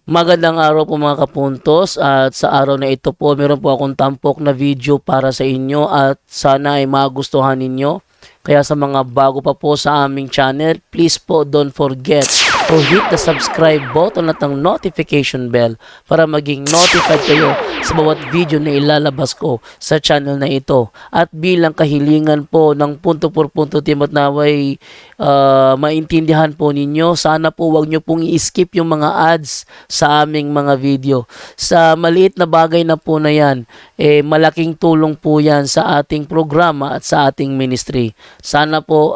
Magandang araw po mga kapuntos, at sa araw na ito po meron po akong tampok na video para sa inyo at sana ay magustuhan ninyo. Kaya sa mga bago pa po sa aming channel, please po don't forget to hit the subscribe button at ang notification bell para maging notified kayo sa bawat video na ilalabas ko sa channel na ito. At bilang kahilingan po ng punto por punto team at naway maintindihan po ninyo, sana po wag nyo pong i-skip yung mga ads sa aming mga video. Sa maliit na bagay na po na yan, malaking tulong po yan sa ating programa at sa ating ministry. Sana po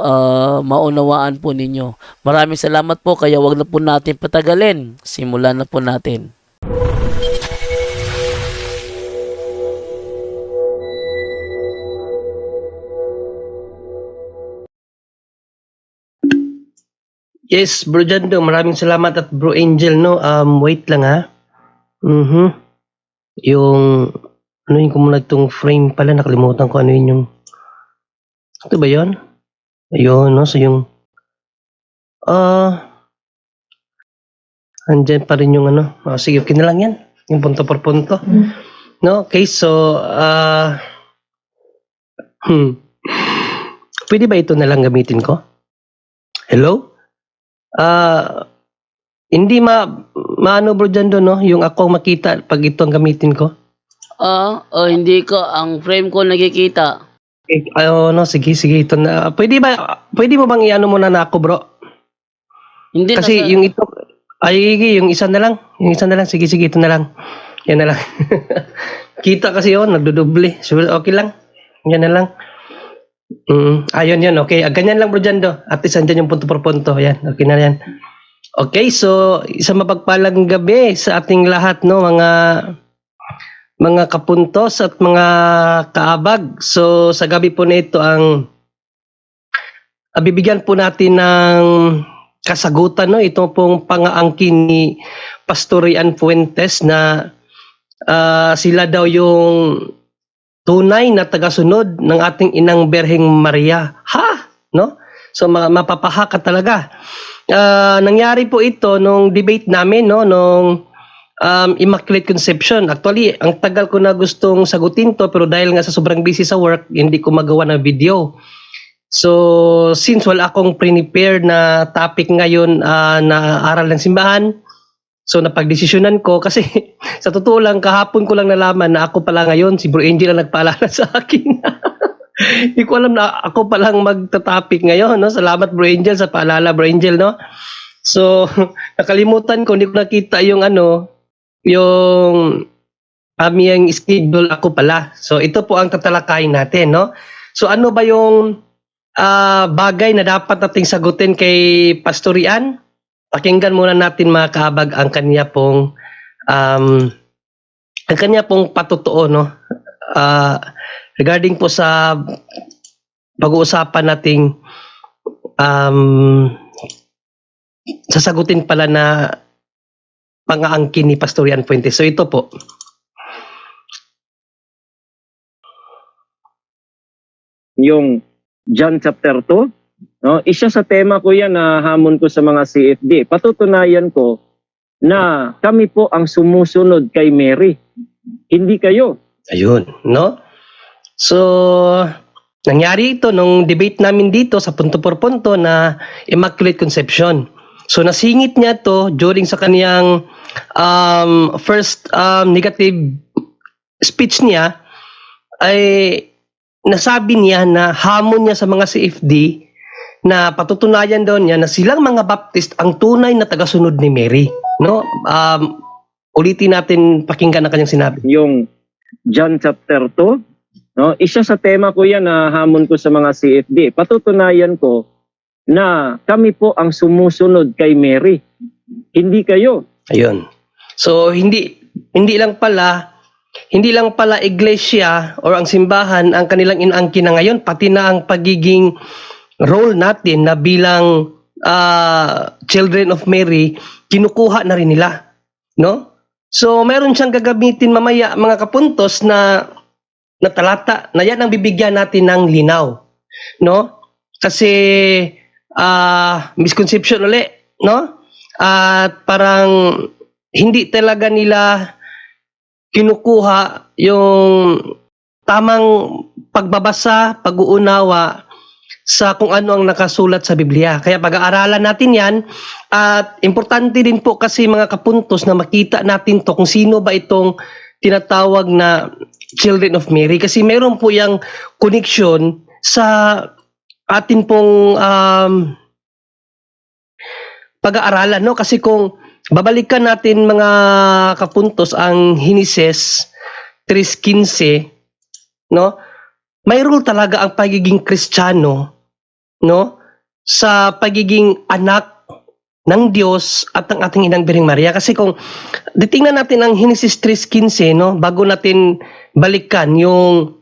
maunawaan po ninyo. Maraming salamat po, kaya wag na po natin patagalin. Simulan na po natin. Yes, Bro Jando, maraming salamat at Bro Angel, no? Wait lang ha. Yung, ano yung kumulag tong frame pala, nakalimutan ko ano yun yung, ito ba yun? Ayun, no? So yung, andyan pa rin yung ano. Sige, okay na lang yan. Yung punto por punto. No? Okay, so, pwede ba ito na lang gamitin ko? Hello? Hindi maano Bro Jando, no? Yung ako makita pag ito ang gamitin ko. Hindi ko, ang frame ko nakikita. No, sige, ito na. Pwede mo bang iano muna na ako, bro? Hindi Kasi yung ito, yung isa na lang. Sige, ito na lang. Yan na lang. Kita kasi yun, nagdudoble. So, okay lang. Yan na lang. Ayun, okay. Ganyan lang, bro, Jando. At least andyan yung punto por punto. Yan, okay na yan. Okay, so, isang mapagpalang gabi sa ating lahat, no, mga kapuntos at mga kaabag. So sa gabi po na ito ang bibigyan po natin ng kasagutan, no, ito pong pangaangkin ni Pastor Rian Fuentes na sila daw yung tunay na tagasunod ng ating inang Berheng Maria. No? So mapapahaka talaga. Nangyari po ito nung debate namin, no, nung Immaculate Conception. Actually, ang tagal ko na gustong sagutin to, pero dahil nga sa sobrang busy sa work, hindi ko magawa ng video. So, since wala akong prepare na topic ngayon na aral ng simbahan, so napagdesisyonan ko kasi sa totoo lang, kahapon ko lang nalaman na ako pala ngayon, si Bro Angel ang nagpaalala sa akin. Hindi ko alam na ako palang magta-topic ngayon. No? Salamat Bro Angel sa paalala, Bro Angel. No? So, nakalimutan ko, hindi ko nakita yung yung aming schedule ako pala. So ito po ang tatalakayin natin, no? So ano ba yung bagay na dapat nating sagutin kay Pastor Rian? Pakinggan muna natin mga kaabag ang kanya pong patotoo, no? Regarding po sa pag-uusapan nating sasagutin pala na pangaangkin ni Pastor Rian Fuentes. So ito po. Yung John chapter 2, no? Isa sa tema ko yan na hamon ko sa mga CFD. Patutunayan ko na kami po ang sumusunod kay Mary, hindi kayo. Ayun, no? So, nangyari ito nung debate namin dito sa punto por punto na Immaculate Conception. So, nasingit niya to during sa kaniyang first negative speech niya, ay nasabi niya na hamon niya sa mga CFD na patutunayan daw niya na silang mga Baptist ang tunay na tagasunod ni Mary. No? Ulitin natin, pakinggan ang kanyang sinabi. Yung John chapter 2, no? Isa sa tema ko yan na hamon ko sa mga CFD. Patutunayan ko na kami po ang sumusunod kay Mary, hindi kayo. Ayun. So hindi lang pala iglesia or ang simbahan ang kanilang inaangkin na ngayon, pati na ang pagiging role natin na bilang children of Mary, kinukuha na rin nila, no? So meron siyang gagamitin mamaya mga kapuntos na talata na yan ang bibigyan natin ng linaw, no? Kasi misconception uli, no? At parang hindi talaga nila kinukuha yung tamang pagbabasa, pag-uunawa sa kung ano ang nakasulat sa Biblia. Kaya pag-aaralan natin yan at importante din po kasi mga kapuntos na makita natin to kung sino ba itong tinatawag na Children of Mary kasi meron po yung connection sa atin pong pag-aaralan, no? Kasi kung babalikan natin mga kapuntos ang Genesis 3:15, no? Mayroon talaga ang pagiging Kristiyano, no? Sa pagiging anak ng Diyos at ng ating Inang Birheng Maria. Kasi kung titingnan natin ang Genesis 3:15, no? Bago natin balikan yung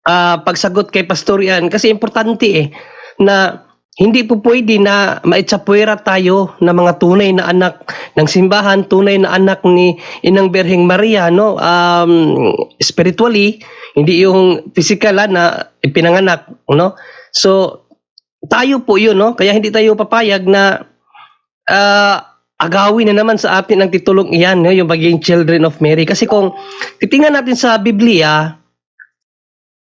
pagsagot kay Pastor Ian, kasi importante na hindi po pwede na maitsapwera tayo na mga tunay na anak ng simbahan, tunay na anak ni Inang Birheng Maria, no? Spiritually, hindi yung physical na ipinanganak, no? So, tayo po yun, no? Kaya hindi tayo papayag na agawin na naman sa atin ang titulong iyan, no? Yung magiging Children of Mary. Kasi kung titingnan natin sa Biblia,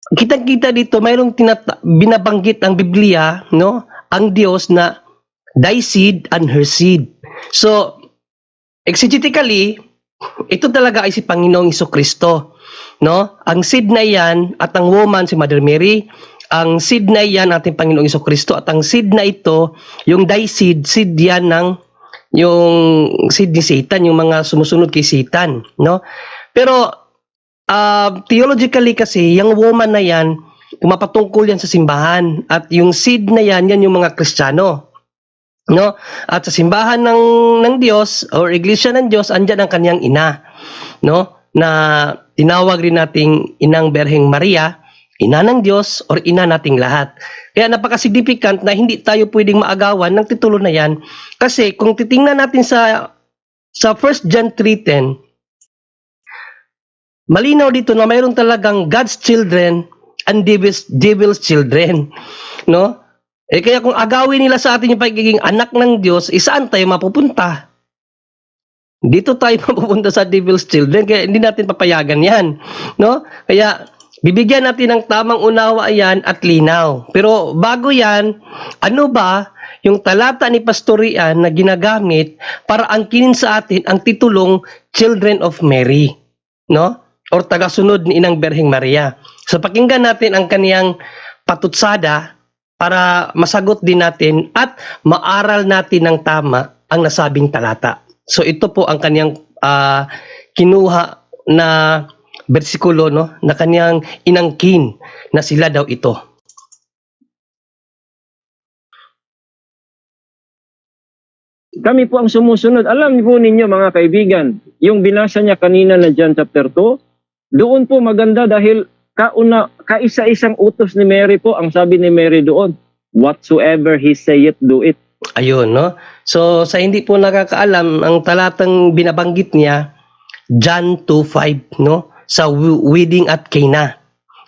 kitang-kita dito, mayroong binabanggit ang Biblia, no? Ang Diyos na thy seed and her seed. So, exegetically, ito talaga ay si Panginoong Jesucristo, no? Ang seed na yan at ang woman si Mother Mary, ang seed na yan ating Panginoong Jesucristo at ang seed na ito, yung thy seed, seed yan ng yung seed ni Satan, yung mga sumusunod kay Satan, no? Pero theologically kasi, yung woman na yan, mapatungkol yan sa simbahan. At yung seed na yan, yan yung mga Kristiyano. No? At sa simbahan ng Diyos, or iglesia ng Diyos, andyan ang kanyang ina. No? Na tinawag rin nating Inang Birheng Maria, ina ng Diyos, or ina nating lahat. Kaya napaka-significant na hindi tayo pwedeng maagawan ng titulo na yan. Kasi kung titingnan natin sa 1 John 3:10, malinaw dito na mayroon talagang God's children and devil's children, no? Kaya kung agawin nila sa atin yung pagiging anak ng Diyos, saan tayo mapupunta? Dito tayo mapupunta sa devil's children, kaya hindi natin papayagan yan, no? Kaya bibigyan natin ng tamang unawa yan at linaw. Pero bago yan, ano ba yung talata ni Pastor Ian na ginagamit para angkinin sa atin ang titulong Children of Mary, no? Or tagasunod ni Inang Birheng Maria. So pakinggan natin ang kaniyang patutsada para masagot din natin at maaral natin ng tama ang nasabing talata. So ito po ang kaniyang kinuha na bersikulo, no, na kaniyang inangkin na sila daw ito. Kami po ang sumusunod. Alam po ninyo mga kaibigan, yung binasa niya kanina na John chapter 2, doon po maganda dahil kaisa-isang utos ni Mary po, ang sabi ni Mary doon, whatsoever he saith, do it. Ayun, no? So, sa hindi po nakakaalam, ang talatang binabanggit niya, John 2:5, no? Sa wedding at Cana.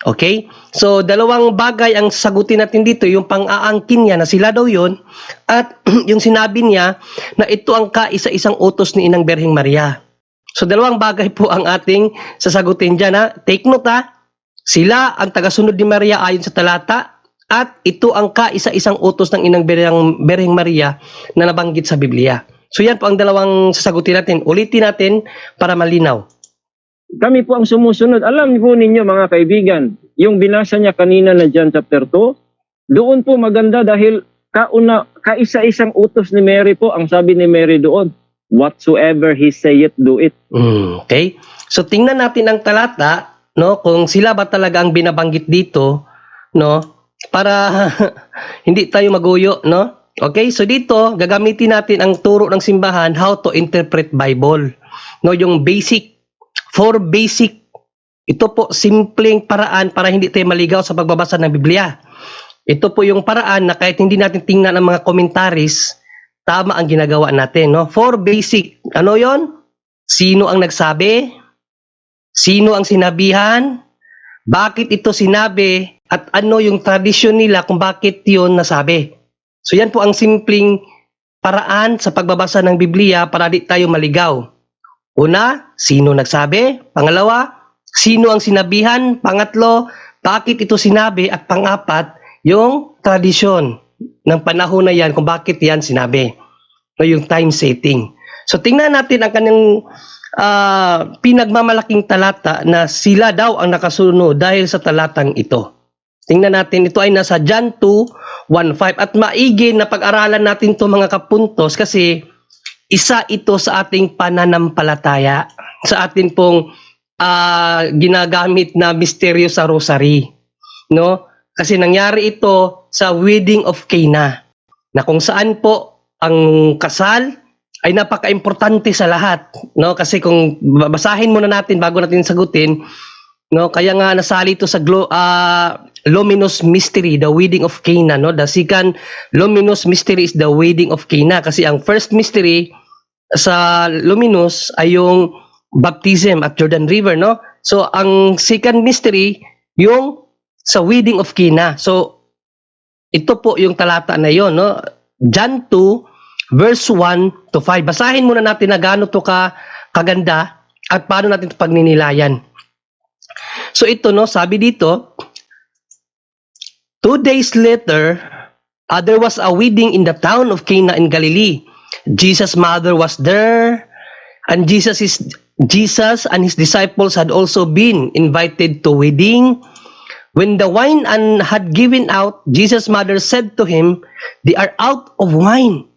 Okay? So, dalawang bagay ang sagutin natin dito, yung pang-aangkin niya na sila daw yun, at yung sinabi niya na ito ang kaisa-isang utos ni Inang Birheng Maria. So, dalawang bagay po ang ating sasagutin dyan, ha? Take note, ha? Sila ang tagasunod ni Maria ayon sa talata, at ito ang kaisa-isang utos ng Inang Birheng Maria na nabanggit sa Biblia. So, yan po ang dalawang sasagutin natin. Ulitin natin para malinaw. Kami po ang sumusunod. Alam po ninyo mga kaibigan, yung binasa niya kanina na John chapter 2, doon po maganda dahil kaisa-isang utos ni Mary po, ang sabi ni Mary doon, whatsoever he saith, do it. Okay? So tingnan natin ang talata, no, kung sila ba talaga ang binabanggit dito, no, para hindi tayo maguyo, no? Okay? So dito gagamitin natin ang turo ng simbahan how to interpret Bible. No, yung basic, ito po simpleng paraan para hindi tayo maligaw sa pagbabasa ng Biblia. Ito po yung paraan na kahit hindi natin tingnan ang mga commentaries, tama ang ginagawa natin, no? 4 basic. Ano 'yon? Sino ang nagsabi? Sino ang sinabihan? Bakit ito sinabi? At ano yung tradisyon nila kung bakit 'yon nasabi? So yan po ang simpleng paraan sa pagbabasa ng Biblia para di tayo maligaw. Una, sino nagsabi? Pangalawa, sino ang sinabihan? Pangatlo, bakit ito sinabi? At pangapat, yung tradisyon ng panahon na yan kung bakit yan sinabi. No, yung time setting. So tingnan natin ang kanyang pinagmamalaking talata na sila daw ang nakasunod dahil sa talatang ito. Tingnan natin, ito ay nasa John 2:1-5 at maigi na pag-aralan natin to mga kapuntos kasi isa ito sa ating pananampalataya, sa atin pong ginagamit na misteryo sa rosary, no? Kasi nangyari ito sa wedding of Cana, na kung saan po ang kasal ay napaka-importante sa lahat, no? Kasi kung babasahin muna natin bago natin sagutin, no? Kaya nga nasali ito sa luminous mystery, the wedding of Cana, no? The second luminous mystery is the wedding of Cana kasi ang first mystery sa luminous ay yung baptism at Jordan River, no? So ang second mystery yung sa wedding of Cana. So ito po yung talata na yon, no? John 2 verse 1-5. Basahin muna natin na gaano to kaganda at paano natin ito pagninilayan. So ito, no, sabi dito, 2 days later, there was a wedding in the town of Cana in Galilee. Jesus' mother was there, and Jesus and his disciples had also been invited to wedding. When the wine had given out, Jesus' mother said to him, "They are out of wine."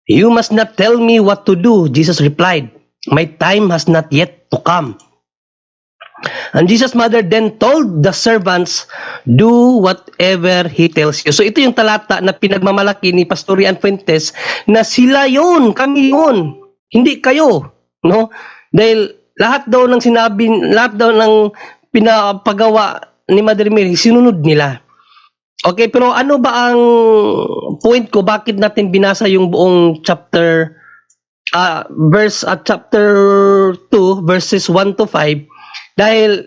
"You must not tell me what to do," Jesus replied. "My time has not yet to come." And Jesus' mother then told the servants, "Do whatever he tells you." So ito yung talata na pinagmamalaki ni Pastor Rian Fuentes na sila yon, kami yon, hindi kayo, no? Dahil lahat daw ng sinabi, lahat daw ng pinapagawa ni Mother Mary, sinunod nila. Okay, pero ano ba ang point ko? Bakit natin binasa yung buong chapter 2 verses 1-5? Dahil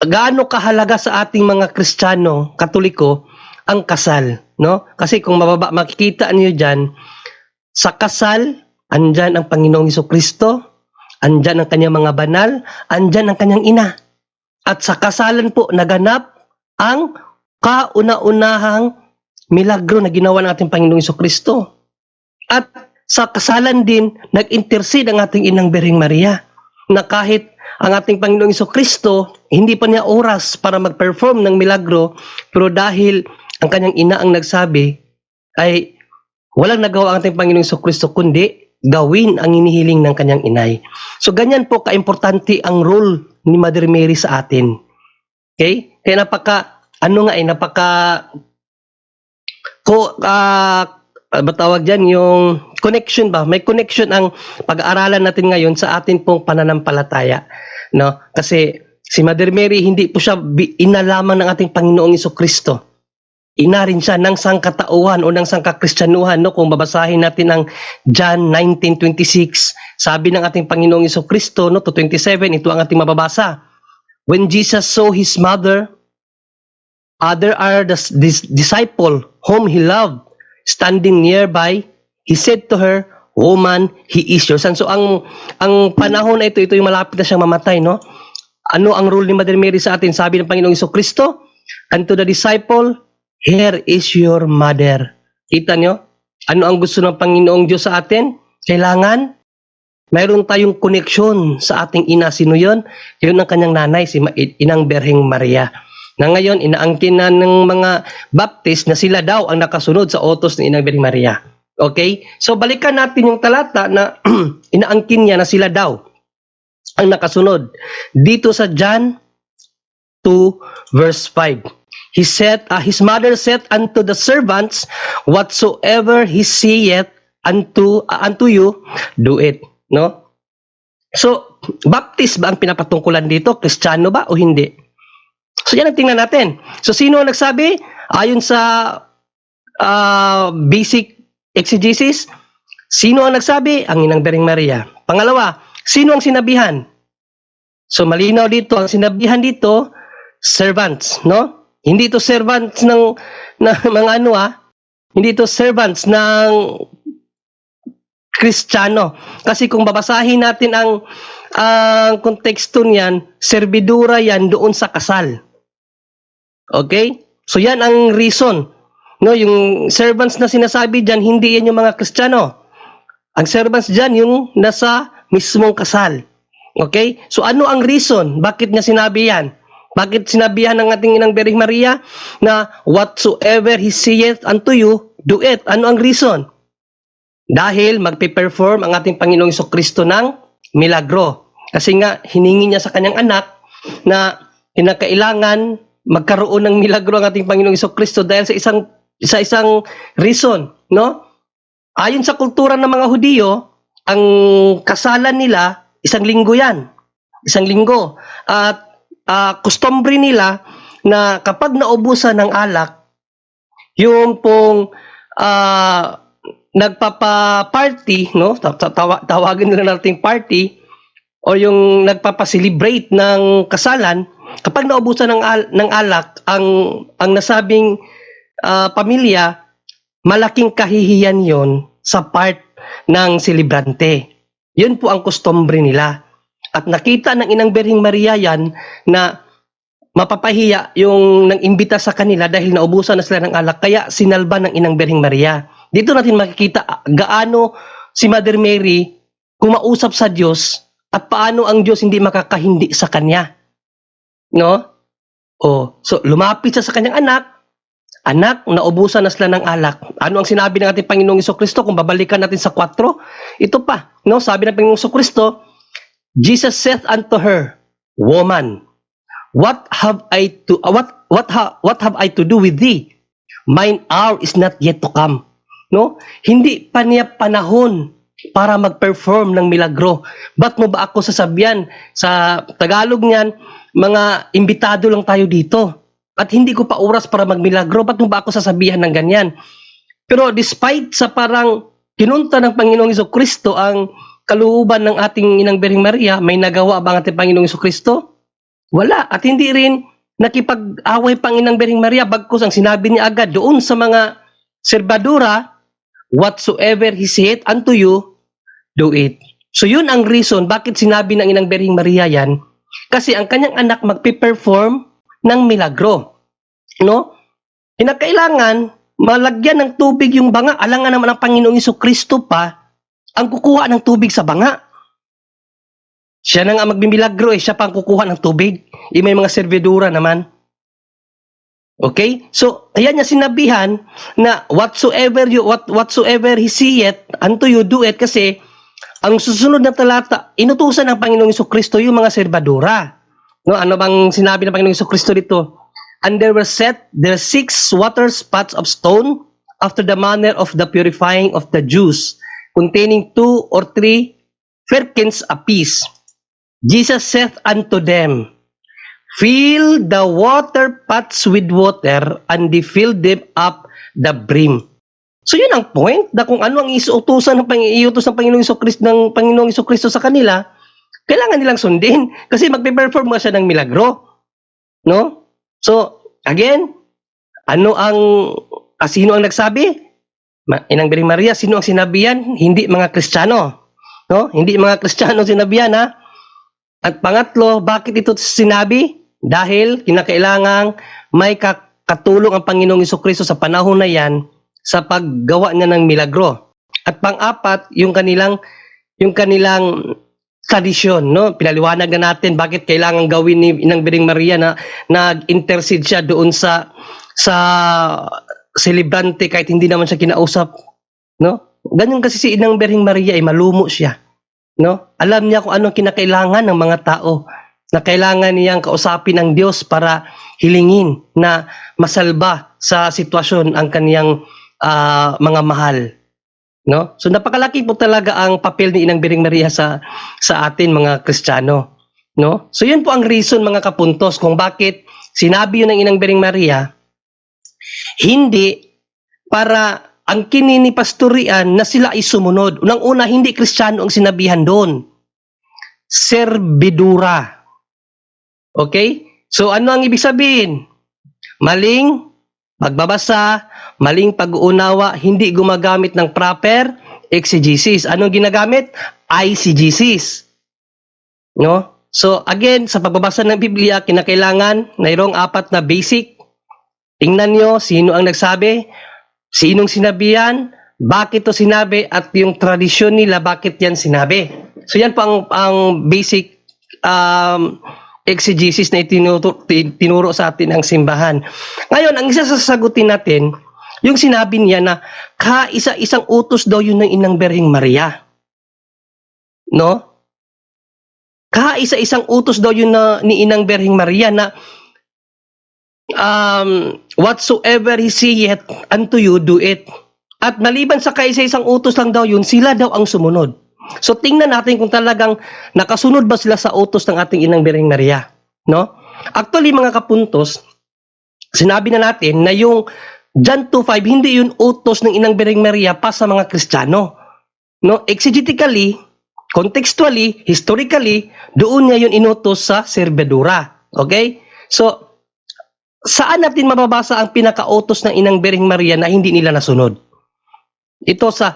gaano kahalaga sa ating mga Kristiyano, Katoliko, ang kasal, no? Kasi kung makikita niyo diyan, sa kasal, andyan ang Panginoong Hesukristo, andyan ang kanyang mga banal, andyan ang kanyang ina. At sa kasalan po naganap ang kauna-unahang milagro na ginawa ng ating Panginoong Hesukristo. At sa kasalan din, nag-intercede ang ating Inang Birheng Maria na kahit ang ating Panginoong Hesukristo, hindi pa niya oras para mag-perform ng milagro, pero dahil ang kanyang ina ang nagsabi, ay walang nagawa ang ating Panginoong Hesukristo kundi gawin ang inihiling ng kanyang inay. So ganyan po kaimportante ang role ni Mother Mary sa atin. Okay? Kaya batawag dyan yung connection ba? May connection ang pag-aaralan natin ngayon sa atin pong pananampalataya, no? Kasi si Mother Mary hindi po siya ina lamang ng ating Panginoong Hesukristo. Ina rin siya ng sangkatauhan o ng sangkakristyanuhan, no? Kung babasahin natin ang John 19:26, sabi ng ating Panginoong Hesukristo, no, to 27, ito ang ating mababasa. When Jesus saw his mother, there are the disciple whom he loved standing nearby, he said to her, "Woman, he is your son." So ang panahon na ito yung malapit na siyang mamatay, no? Ano ang role ni Mother Mary sa atin? Sabi ng Panginoong Hesukristo, and to the disciple, "Here is your mother." Kita nyo? Ano ang gusto ng Panginoong Diyos sa atin? Kailangan mayroon tayong koneksyon sa ating ina. Sino yun? Yun ang kanyang nanay, si Inang Birheng Maria. Na ngayon, inaangkin na ng mga Baptist na sila daw ang nakasunod sa utos ni Inang Birheng Maria. Okay? So, balikan natin yung talata na inaangkin niya na sila daw ang nakasunod. Dito sa John 2 verse 5. He said, his mother said unto the servants, "Whatsoever he saith unto you, do it." No? So, Baptist ba ang pinapatungkulan dito? Kristiyano ba o hindi? So, yan ang tingnan natin. So, sino ang nagsabi? Ayon sa basic exegesis, sino ang nagsabi? Ang Inang Birheng Maria. Pangalawa, sino ang sinabihan? So, malinaw dito, ang sinabihan dito, servants, no? Hindi ito servants ng mga Hindi ito servants ng Kristiyano. Kasi kung babasahin natin ang konteksto niyan, servidura yan doon sa kasal. Okay? So yan ang reason. No, yung servants na sinasabi diyan, hindi yan yung mga Kristiyano. Ang servants diyan yung nasa mismong kasal. Okay? So ano ang reason? Bakit niya sinabi yan? Bakit sinabihan ng ating Inang Birheng Maria na whatsoever He saith unto you, do it? Ano ang reason? Dahil magpe-perform ang ating Panginoong Jesucristo ng milagro. Kasi nga, hiningi niya sa kanyang anak na kinakailangan magkaroon ng milagro ang ating Panginoong Jesucristo dahil sa isang reason, no? Ayon sa kultura ng mga Hudiyo, ang kasalan nila, isang linggo yan. Isang linggo. At kustombre nila na kapag naubusan ng alak, yung pong nagpapa-party, no? Tawagin nila nating party, o yung nagpapa-celebrate ng kasalan, kapag naubusan ng alak, ang nasabing pamilya, malaking kahihiyan yon sa part ng selebrante. Yun po ang kustombre nila. At nakita ng Inang Birheng Maria yan na mapapahiya yung nang-imbita sa kanila dahil naubusan na sila ng alak, kaya sinalba ng Inang Birheng Maria. Dito natin makikita gaano si Mother Mary kumausap sa Diyos at paano ang Diyos hindi makakahindi sa kanya. No? So lumapit siya sa kanyang anak, naubusan na sila ng alak. Ano ang sinabi ng ating Panginoong Jesucristo? Kung babalikan natin sa 4, ito pa, no? Sabi ng Panginoong Jesucristo, Jesus saith unto her, Woman, what have I to do with thee? Mine hour is not yet to come. No? Hindi pa niya panahon para mag-perform ng milagro. Ba't mo ba ako sasabihan? Sa Tagalog niyan, mga imbitado lang tayo dito. At hindi ko pa oras para magmilagro. Ba't mo ba ako sasabihan ng ganyan? Pero despite sa parang kinunta ng Panginoong Jesucristo ang kalooban ng ating Inang Birheng Maria, may nagawa ba ang ating Panginoong Jesucristo? Wala. At hindi rin nakipag-away pang Inang Birheng Maria, bagkus ang sinabi niya agad doon sa mga serbadura, whatsoever He saith unto you, do it. So yun ang reason bakit sinabi ng Inang Birheng Maria yan, kasi ang kanyang anak magpe-perform ng milagro. No? Kinakailangan malagyan ng tubig yung banga. Alangan naman ang Panginoong Jesucristo pa ang kukuha ng tubig sa banga. Siya na nga magbimilagro, siya pa ang kukuha ng tubig. May mga servidura naman. Okay? So, kaya niya sinabihan na whatsoever He saith unto you, do it, kasi ang susunod na talata, inutusan ng Panginoong Jesucristo yung mga serbadura. No, ano bang sinabi ng Panginoong Jesucristo dito? And there were set there 6 water spots of stone after the manner of the purifying of the Jews, containing 2 or 3 firkins apiece. Jesus saith unto them, Fill the water pots with water, and they filled them up the brim. So yun ang point, na kung ano ang iutos ng Panginoong Jesucristo sa kanila, kailangan nilang sundin kasi magpe-perform siya ng milagro. No? So, again, sino ang nagsabi? Inang Birheng Maria. Sino ang sinabihan? Hindi mga Kristiyano. No? Hindi mga Kristiyano sinabihan, ha? At pangatlo, bakit ito sinabi? Dahil kinakailangang may katulong ang Panginoong Jesucristo sa panahon na yan sa paggawa niya ng milagro. At pang-apat, yung kanilang tradisyon, no? Pinaliwanag na natin bakit kailangan gawin ni Inang Birheng Maria na nag-intercede siya doon sa celebrante kahit hindi naman siya kinausap, no? Ganyan kasi si Inang Birheng Maria ay malumo siya, no? Alam niya kung anong kinakailangan ng mga tao, na kailangan niyang kausapin ng Diyos para hilingin na masalba sa sitwasyon ang kaniyang mga mahal. No? So napakalaki po talaga ang papel ni Inang Birheng Maria sa atin mga Kristiyano, no? So yun po ang reason mga kapuntos kung bakit sinabi yun ng Inang Birheng Maria, hindi para ang ni pastorian na sila ay sumunod. Unang-una, hindi Kristiyano ang sinabihan doon. Servidura. Okay? So ano ang ibig sabihin? Maling pagbabasa, maling pag-uunawa, hindi gumagamit ng proper exegesis. Anong ginagamit? Eisegesis. No? So again, sa pagbabasa ng Biblia, kinakailangan mayroong 4 na basic. Tingnan nyo sino ang nagsabi, sinong sinabi yan, bakit to sinabi, at yung tradisyon nila, bakit yan sinabi. So yan po ang basic exegesis na tinuro sa atin ang simbahan. Ngayon, ang isa sa sasagutin natin, yung sinabi niya na kaisa-isang utos daw yun ng Inang Birheng Maria. No? Kaisa-isang utos daw yun ni Inang Birheng Maria na whatsoever he saith unto you, do it. At maliban sa kaisa-isang utos lang daw yun, sila daw ang sumunod. So tingnan natin kung talagang nakasunod ba sila sa utos ng ating Inang Birheng Maria, no? Actually mga kapuntos, sinabi na natin na yung John 2:5 hindi yun utos ng Inang Birheng Maria pa sa mga Kristiyano. No, exegetically, contextually, historically, doon niya yun inutos sa serbedura. Okay? So saan natin mababasa ang pinakautos ng Inang Birheng Maria na hindi nila nasunod? Ito sa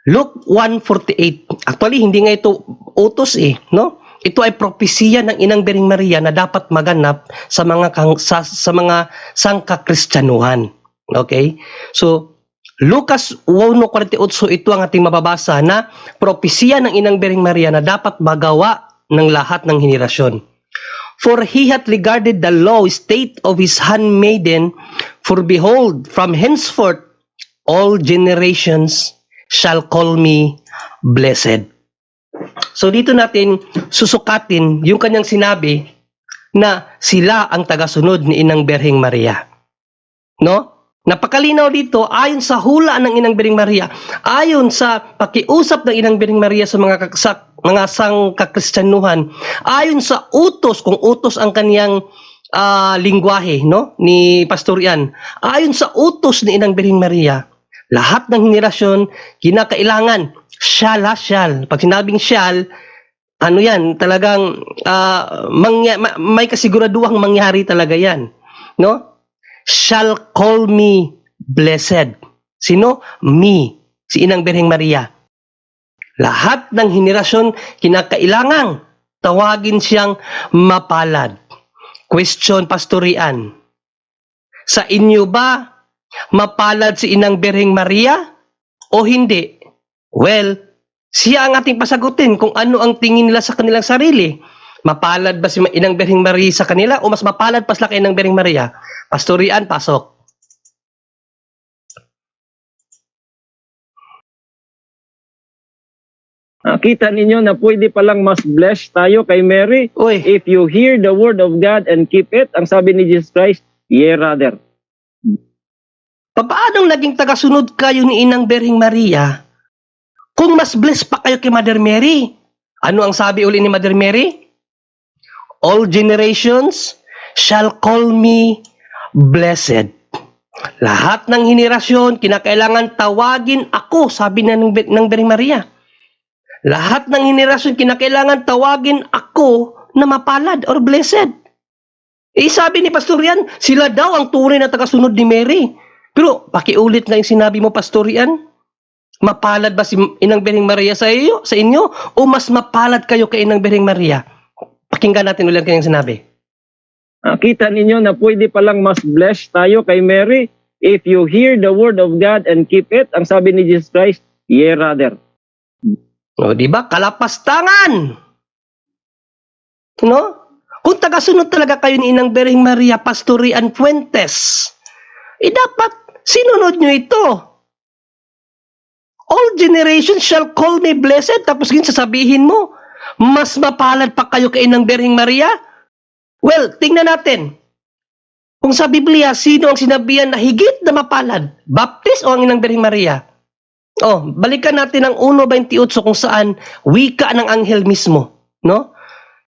Luke 1:48. Actually, hindi nga ito utos no? Ito ay propesiya ng Inang Birheng Maria na dapat maganap sa mga sa mga sangkakristyanuhan. Okay? So, Lucas 1:48 ito ang ating mababasa na propesiya ng Inang Birheng Maria na dapat magawa ng lahat ng henerasyon. For he hath regarded the low state of his handmaiden, for behold, from henceforth all generations shall call me blessed. So dito natin susukatin yung kanyang sinabi na sila ang tagasunod ni Inang Birheng Maria. No? Napakalinaw dito, ayon sa hula ng Inang Birheng Maria, ayon sa pakiusap ng Inang Birheng Maria sa mga sangkakristyanuhan, ayon sa utos, kung utos ang kaniyang lingwahe, no, ni Pastor Ian, ayon sa utos ni Inang Birheng Maria, lahat ng henerasyon, kinakailangan, shall. Pag sinabing shall, ano yan, talagang may kasiguraduhang mangyari talaga yan. No? Shall call me blessed. Sino? Me. Si Inang Birheng Maria. Lahat ng henerasyon, kinakailangang tawagin siyang mapalad. Question, Pastor Ian. Sa inyo ba mapalad si Inang Birheng Maria o hindi? Well, siya ang ating pasagutin kung ano ang tingin nila sa kanilang sarili. Mapalad ba si Inang Birheng Maria sa kanila o mas mapalad pa sila kay Inang Birheng Maria? Pastor Ian, pasok. Kita ninyo na pwede palang mas blessed tayo kay Mary Uy, if you hear the word of God and keep it. Ang sabi ni Jesus Christ, yea rather. paanong naging tagasunod kayo ni Inang Birheng Maria kung mas blessed pa kayo kay Mother Mary? Ano ang sabi uli ni Mother Mary? All generations shall call me blessed. Lahat ng henerasyon, kinakailangan tawagin ako, sabi ng Birheng Maria. Lahat ng henerasyon, kinakailangan tawagin ako na mapalad or blessed. Sabi ni Pastor Ian, sila daw ang tunay na tagasunod ni Mary. Pero pakiulit nga yung sinabi mo, Pastor Ian. Mapalad ba si Inang Birheng Maria sa inyo? O mas mapalad kayo kay Inang Birheng Maria? Pakinggan natin ulit kanyang sinabi. Kita ninyo na pwede palang mas blessed tayo kay Mary if you hear the word of God and keep it. Ang sabi ni Jesus Christ, yea rather. O, di ba? Kalapastangan! No? Kung tagasunod talaga kayo ni Inang Birheng Maria, Pastor Ian Fuentes, dapat sinunod nyo ito. All generations shall call me blessed. Tapos yun sasabihin mo, mas mapalad pa kayo kay Inang Birheng Maria? Well, tingnan natin. Kung sa Biblia, sino ang sinabihan na higit na mapalad? Baptist o ang Inang Birheng Maria? Balikan natin ang 1:28 kung saan wika ng anghel mismo, no?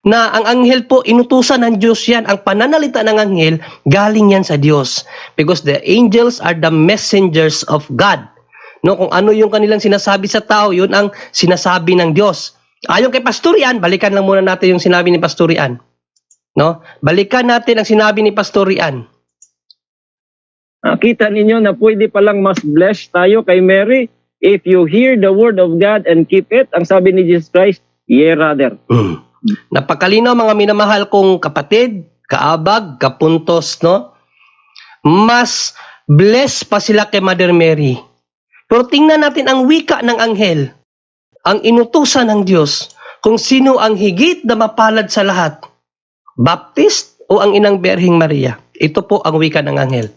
Na ang anghel po, inutusan ng Diyos yan. Ang pananalita ng anghel, galing yan sa Diyos. Because the angels are the messengers of God. No, kung ano yung kanilang sinasabi sa tao, yun ang sinasabi ng Diyos. Ayon kay Pastor Ian, balikan lang muna natin yung sinabi ni Pastor Ian. No? Balikan natin ang sinabi ni Pastor Ian. Kita ninyo na pwede palang mas blessed tayo kay Mary if you hear the word of God and keep it. Ang sabi ni Jesus Christ, yea rather. Napakalinaw mga minamahal kong kapatid, kaabag, kapuntos, no? Mas blessed pa sila kay Mother Mary. Pero tingnan natin ang wika ng anghel, ang inutusan ng Diyos, kung sino ang higit na mapalad sa lahat, Baptist o ang inang Berhing Maria. Ito po ang wika ng anghel.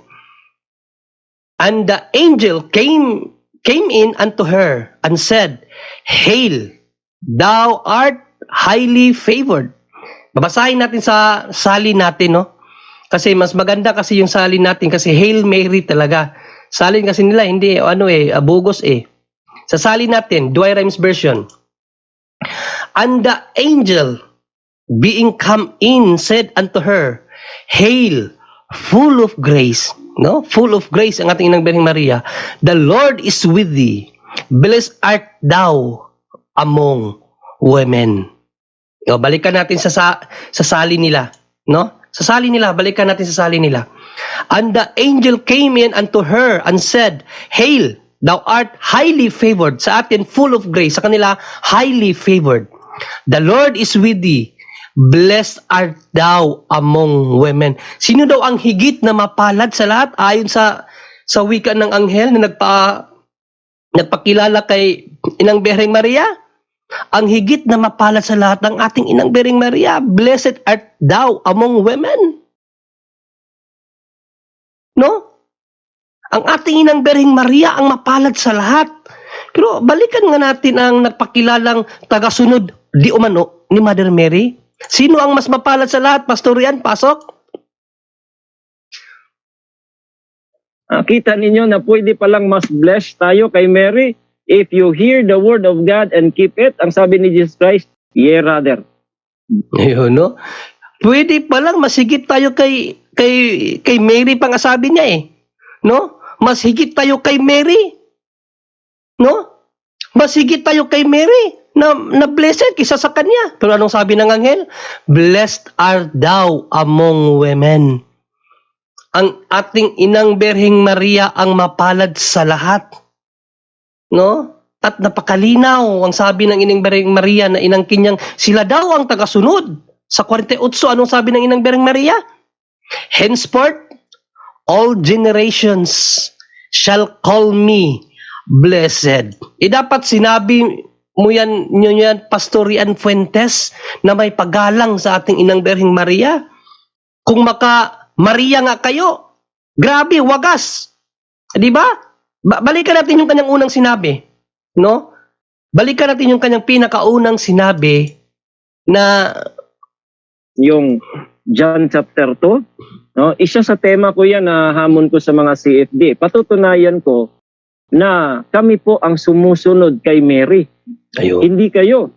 And the angel came in unto her and said, Hail, thou art highly favored. Babasahin natin sa salin natin, no? Kasi mas maganda kasi yung salin natin kasi Hail Mary talaga. Salin kasi nila, hindi, bugos eh. Sa salin natin, Douay Rhymes version. And the angel, being come in, said unto her, Hail, full of grace. No? Full of grace ang ating inang Berhing Maria. The Lord is with thee. Blessed art thou among women. O, balikan natin sa sali nila. No? Sa sali nila, balikan natin sa sali nila. And the angel came in unto her and said, Hail, thou art highly favored. Sa atin, full of grace. Sa kanila, highly favored. The Lord is with thee. Blessed art thou among women. Sino daw ang higit na mapalad sa lahat? Ayon sa wika ng anghel na nagpakilala kay Inang Berhing Maria? Ang higit na mapalad sa lahat ng ating Inang Berhing Maria. Blessed art thou among women. No? Ang ating Inang Berhing Maria ang mapalad sa lahat. Pero balikan nga natin ang nagpakilalang tagasunod di umano ni Mother Mary. Sino ang mas mapalad sa lahat? Pastor Rian, pasok. Kita ninyo na pwede palang mas blessed tayo kay Mary if you hear the word of God and keep it. Ang sabi ni Jesus Christ, yea rather. Ayun, no? Pwede palang masigit tayo kay Mary pang sabi niya eh. No? Mas higit tayo kay Mary. No? Mas higit tayo kay Mary na blessed kisa sa kanya. Pero anong sabi ng anghel? Blessed art thou among women. Ang ating Inang Berhing Maria ang mapalad sa lahat. No? At napakalinaw ang sabi ng Inang Berhing Maria na inangkin niyang sila daw ang tagasunod. Sa 48, anong sabi ng Inang Berhing Maria? Henceforth, all generations shall call me blessed. Dapat sinabi mo yan, Pastor Rian Fuentes, na may paggalang sa ating Inang Berhing Maria. Kung Maria nga kayo, grabe, wagas. Di ba? Balikan natin yung kanyang unang sinabi. No? Balikan natin yung kanyang pinakaunang sinabi na Yung John chapter 2, no? Isa sa tema ko yan na hamon ko sa mga CFD. Patutunayan ko na kami po ang sumusunod kay Mary. ayun. Hindi kayo.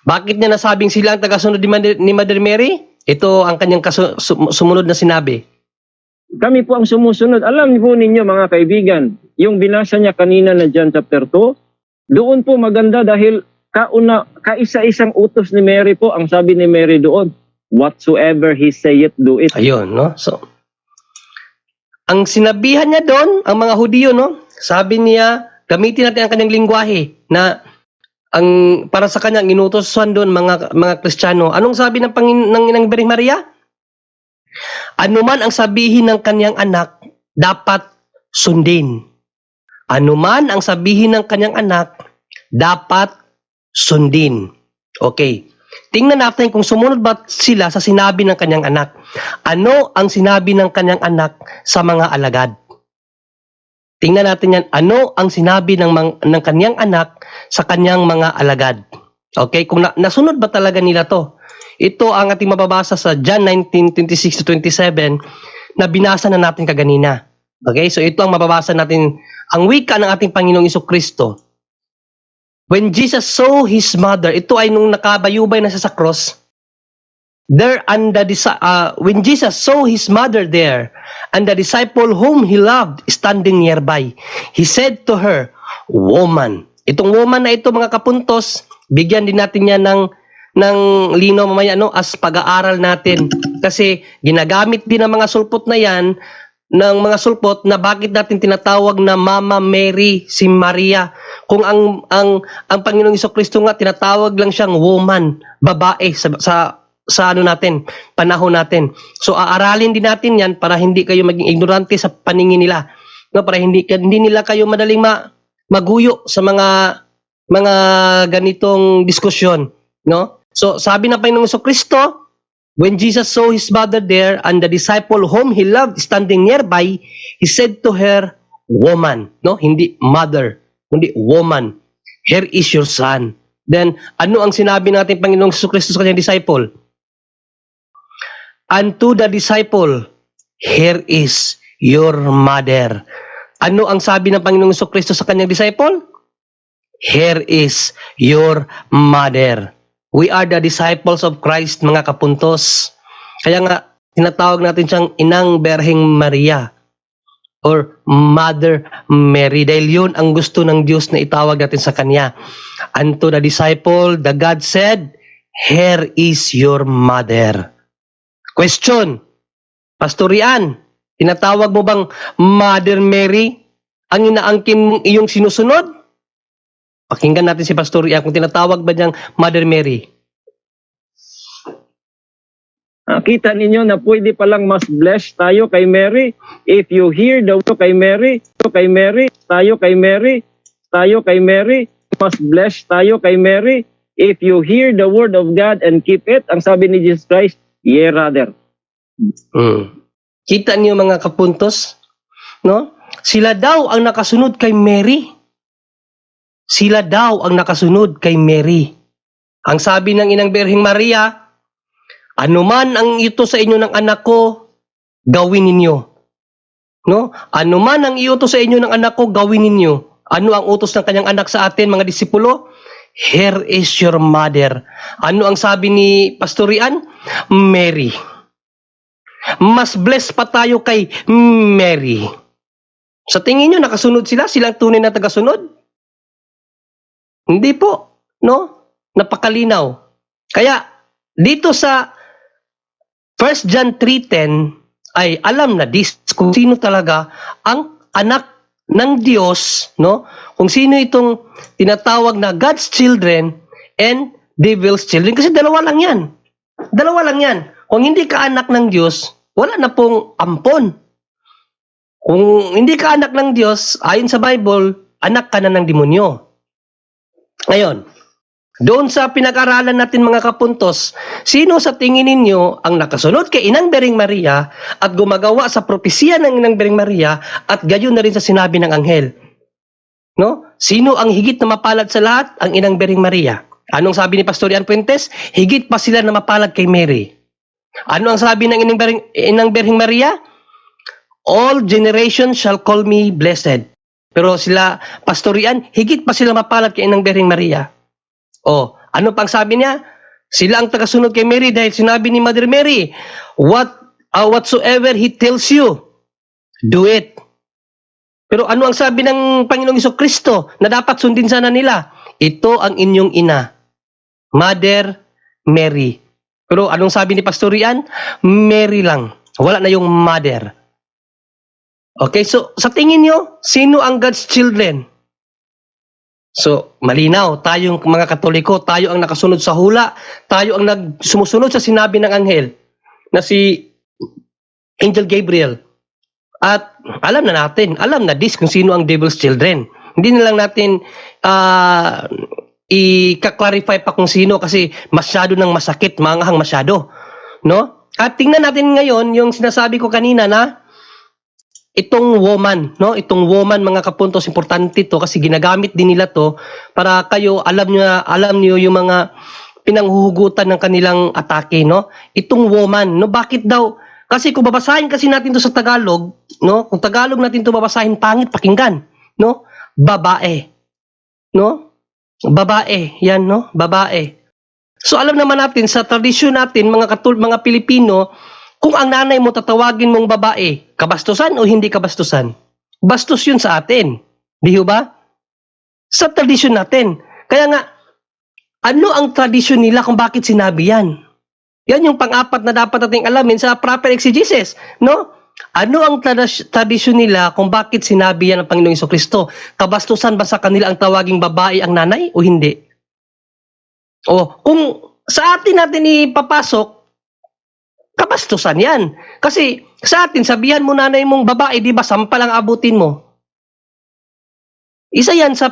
Bakit niya nasabing sila ang tagasunod ni Mother Mary? Ito ang kanyang sumunod na sinabi. Kami po ang sumusunod. Alam niyo po ninyo mga kaibigan, yung binasa niya kanina na John chapter 2, doon po maganda dahil kaisa-isang utos ni Mary po ang sabi ni Mary doon. Whatsoever he saith, do it. Ayun, no? So, ang sinabihan niya doon, ang mga Hudiyo, no? Sabi niya, gamitin natin ang kanyang lingwahe na para sa kanya, inutosan doon mga Kristiyano. Anong sabi ng Inang Berhing Maria? Ano man ang sabihin ng kanyang anak, dapat sundin. Ano man ang sabihin ng kanyang anak, dapat sundin. Okay. Tingnan natin kung sumunod ba sila sa sinabi ng kanyang anak. Ano ang sinabi ng kanyang anak sa mga alagad? Tingnan natin yan. Ano ang sinabi ng kanyang anak sa kanyang mga alagad? Okay? Kung nasunod ba talaga nila to? Ito ang ating mababasa sa John 19:26-27 na binasa na natin kaganina. Okay? So ito ang mababasa natin, ang wika ng ating Panginoong Jesucristo. When Jesus saw his mother, ito ay nung nakabayubay na siya sa cross, when Jesus saw his mother there, and the disciple whom he loved standing nearby, he said to her, Woman. Itong woman na ito mga kapuntos, bigyan din natin yan ng linaw mamaya, no, as pag-aaral natin. Kasi ginagamit din ng mga sulpot na yan ng mga sulpot na bakit natin tinatawag na Mama Mary si Maria, kung ang Panginoong Jesucristo nga tinatawag lang siyang woman, babae sa ano natin, panahon natin. So aaralin din natin 'yan para hindi kayo maging ignorante sa paningin nila, no, para hindi nila kayo madaling maguyo sa mga ganitong diskusyon, no? So sabi ng Panginoong Jesucristo, when Jesus saw his mother there and the disciple whom he loved standing nearby, he said to her, "Woman," no? Hindi mother, hindi woman. "Here is your son." Then, ano ang sinabi natin Panginoong Jesucristo sa kanyang disciple? "Unto the disciple, here is your mother." Ano ang sabi ng Panginoong Jesucristo sa kanyang disciple? "Here is your mother." We are the disciples of Christ, mga kapuntos. Kaya nga, tinatawag natin siyang Inang Berheng Maria or Mother Mary dahil yun ang gusto ng Diyos na itawag natin sa Kanya. Unto the disciple, the God said, "Here is your mother." Question, Pastor Rian, tinatawag mo bang Mother Mary ang inaangkin mong iyong sinusunod? Pakinggan natin si Pastor Rian kung tinatawag ba niyang Mother Mary. Kita ninyo na pwede palang mas blessed tayo kay Mary. If you hear the word kay Mary, tayo kay Mary, mas blessed tayo kay Mary. If you hear the word of God and keep it, ang sabi ni Jesus Christ, "Yea, rather." Kita niyo mga kapuntos, no? Sila daw ang nakasunod kay Mary. Sila daw ang nakasunod kay Mary. Ang sabi ng Inang Berheng Maria, "Anuman ang iutos sa inyo ng anak ko, gawin ninyo." No? Anuman ang iutos sa inyo ng anak ko, gawin ninyo. Ano ang utos ng kanyang anak sa atin, mga disipulo? "Here is your mother." Ano ang sabi ni Pastor Rian? Mary. Mas blessed pa tayo kay Mary. Sa tingin nyo, nakasunod sila? Silang tunay na tagasunod? Hindi po, no? Napakalinaw. Kaya dito sa 1 John 3:10 ay alam na kung sino talaga ang anak ng Diyos, no? Kung sino itong tinatawag na God's children and devil's children, kasi dalawa lang 'yan. Dalawa lang 'yan. Kung hindi ka anak ng Diyos, wala na pong ampon. Kung hindi ka anak ng Diyos, ayon sa Bible, anak ka na ng demonyo. Ngayon, doon sa pinag-aralan natin mga kapuntos, sino sa tingin ninyo ang nakasunod kay Inang Berheng Maria at gumagawa sa propesya ng Inang Berheng Maria at gayon na rin sa sinabi ng anghel? No? Sino ang higit na mapalad sa lahat? Ang Inang Berheng Maria. Anong sabi ni Pastor Ian Puentes? Higit pa sila na mapalad kay Mary. Ano ang sabi ng Inang Berheng Maria? "All generations shall call me blessed." Pero sila, Pastor Ian, higit pa sila mapalad kay Inang Berheng Maria. Ano pang sabi niya? Sila ang tagasunod kay Mary dahil sinabi ni Mother Mary, whatsoever He tells you, do it. Pero ano ang sabi ng Panginoong Jesucristo na dapat sundin sana nila? Ito ang inyong ina, Mother Mary. Pero anong sabi ni Pastor Ian? Mary lang. Wala na yung mother. Okay, so sa tingin nyo, sino ang God's children? So, malinaw, tayong mga Katoliko, tayo ang nakasunod sa hula, tayo ang sumusunod sa sinabi ng anghel na si Angel Gabriel. At alam na natin, alam na kung sino ang devil's children. Hindi na lang natin i-clarify pa kung sino kasi masyado nang masakit, manghang masyado. No? At tingnan natin ngayon yung sinasabi ko kanina na itong woman, no? Itong woman, mga kapuntos, importante to kasi ginagamit din nila to para kayo alam niyo yung mga pinanghuhugutan ng kanilang atake, no? Itong woman, no? Bakit daw? Kasi kung babasahin kasi natin to sa Tagalog, no? Kung Tagalog natin to babasahin, pangit pakinggan, no? Babae. No? Babae, yan, no? Babae. So alam naman natin sa tradisyon natin, mga Pilipino, kung ang nanay mo tatawagin mong babae, kabastusan o hindi kabastusan? Bastos yun sa atin. Di ba? Sa tradisyon natin. Kaya nga, ano ang tradisyon nila kung bakit sinabi yan? Yan yung pang-apat na dapat nating alamin sa proper exegesis. No? Ano ang tradisyon nila kung bakit sinabi yan ng Panginoong Jesucristo? Kabastusan ba sa kanila ang tawaging babae ang nanay o hindi? O, kung sa atin natin ipapasok, kabastusan yan. Kasi sa atin, sabihan mo nanay mong babae, di ba, sampal ang abutin mo. Isa yan sa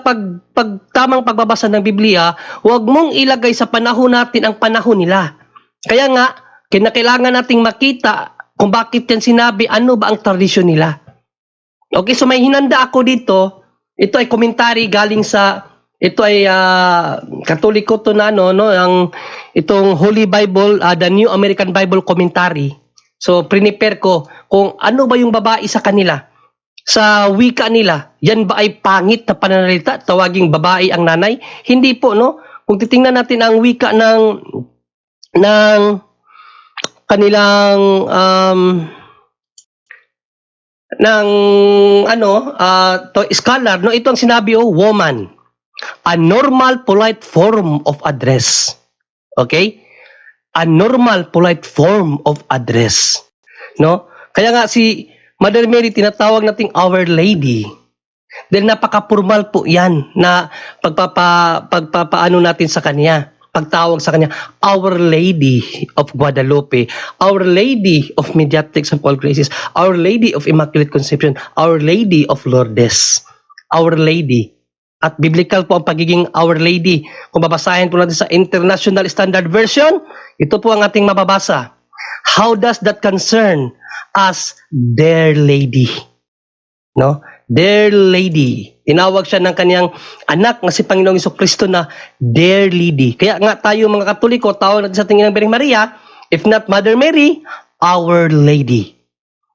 tamang pagbabasa ng Biblia, huwag mong ilagay sa panahon natin ang panahon nila. Kaya nga, kinakailangan nating makita kung bakit yan sinabi, ano ba ang tradisyon nila. Okay, so may hinanda ako dito. Ito ay komentary galing sa, ito ay Katoliko to na, itong Holy Bible, the New American Bible Commentary. So, prepare ko kung ano ba yung babae sa kanila. Sa wika nila, yan ba ay pangit na pananalita? Tawaging babae ang nanay? Hindi po, no? Kung titingnan natin ang wika ng kanilang scholar, no, ito ang sinabi, woman, a normal polite form of address. Okay, a normal polite form of address, no? Kaya nga si Mother Mary tinatawag nating Our Lady dahil napaka-formal po yan na pagpapaano natin sa kanya, pagtawag sa kanya, Our Lady of Guadalupe, Our Lady of Mediatrix of All Graces, Our Lady of Immaculate Conception, Our Lady of Lourdes, Our Lady. At biblical po ang pagiging Our Lady. Kung babasahin po natin sa International Standard Version, ito po ang ating mababasa. How does that concern us, dear lady? No? Dear lady. Tinawag siya ng kanyang anak na si Panginoong Jesucristo na dear lady. Kaya nga tayo mga Katoliko, tawag natin sa tingin ng Birheng Maria, if not Mother Mary, Our Lady.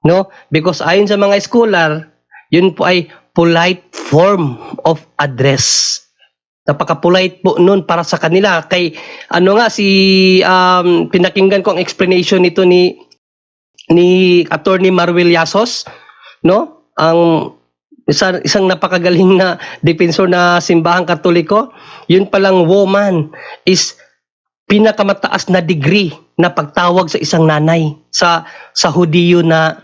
No? Because ayon sa mga scholar, yun po ay polite form of address. Napaka-polite po nun para sa kanila. Kay pinakinggan ko ang explanation nito ni Attorney Marwil Yasos, no? Ang isang napakagaling na defensor na simbahang Katoliko. Yun palang woman is pinakamataas na degree na pagtawag sa isang nanay sa Hudiyo na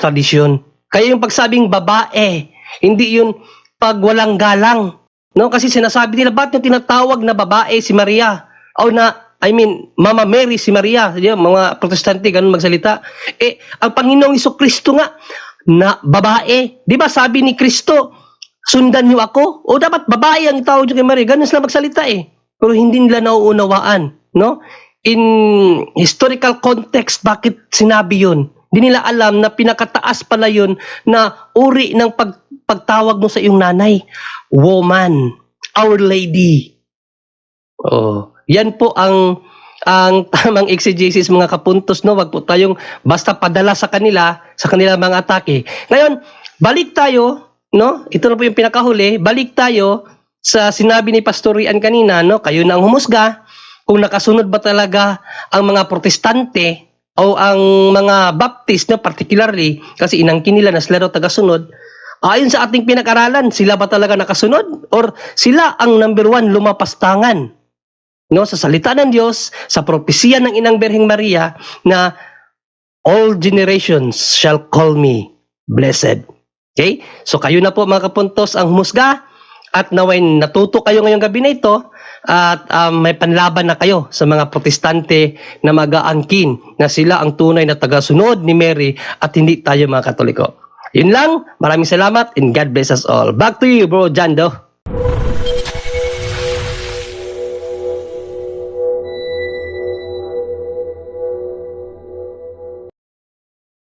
tradisyon. Kaya yung pagsabing babae, hindi yun pag walang galang. No? Kasi sinasabi nila, ba't yung tinatawag na babae si Maria? Mama Mary si Maria. Mga protestante, ganun magsalita. Ang Panginoong Jesucristo nga, na babae. Di ba sabi ni Kristo, sundan niyo ako? O dapat babae ang tawag niyo kay Maria. Ganun sila magsalita Pero hindi nila nauunawaan. No? In historical context, bakit sinabi yun? Hindi nila alam na pinakataas pala yun na uri ng pagtawag mo sa iyong nanay. Woman, Our Lady. Yan po ang tamang exegesis mga kapuntos, no? Wag po tayong basta padala sa kanila mga atake. Ngayon, balik tayo, no? Ito na po yung pinakahuli. Balik tayo sa sinabi ni Pastor Rian kanina, no? Kayo na ang humusga kung nakasunod ba talaga ang mga protestante o ang mga Baptist, no, particularly, kasi inangkin nila na sila daw tagasunod. Ayon sa ating pinag-aralan, sila ba talaga nakasunod? Or sila ang number one lumapastangan? No, sa salita ng Diyos, sa propesya ng Inang Birheng Maria, na all generations shall call me blessed. Okay? So kayo na po mga kapuntos ang humusga, at naway natuto kayo ngayong gabi na ito, at may panlaban na kayo sa mga protestante na mag-aangkin na sila ang tunay na tagasunod ni Mary at hindi tayo mga Katoliko. Yun lang, maraming salamat and God bless us all. Back to you, Bro Jando.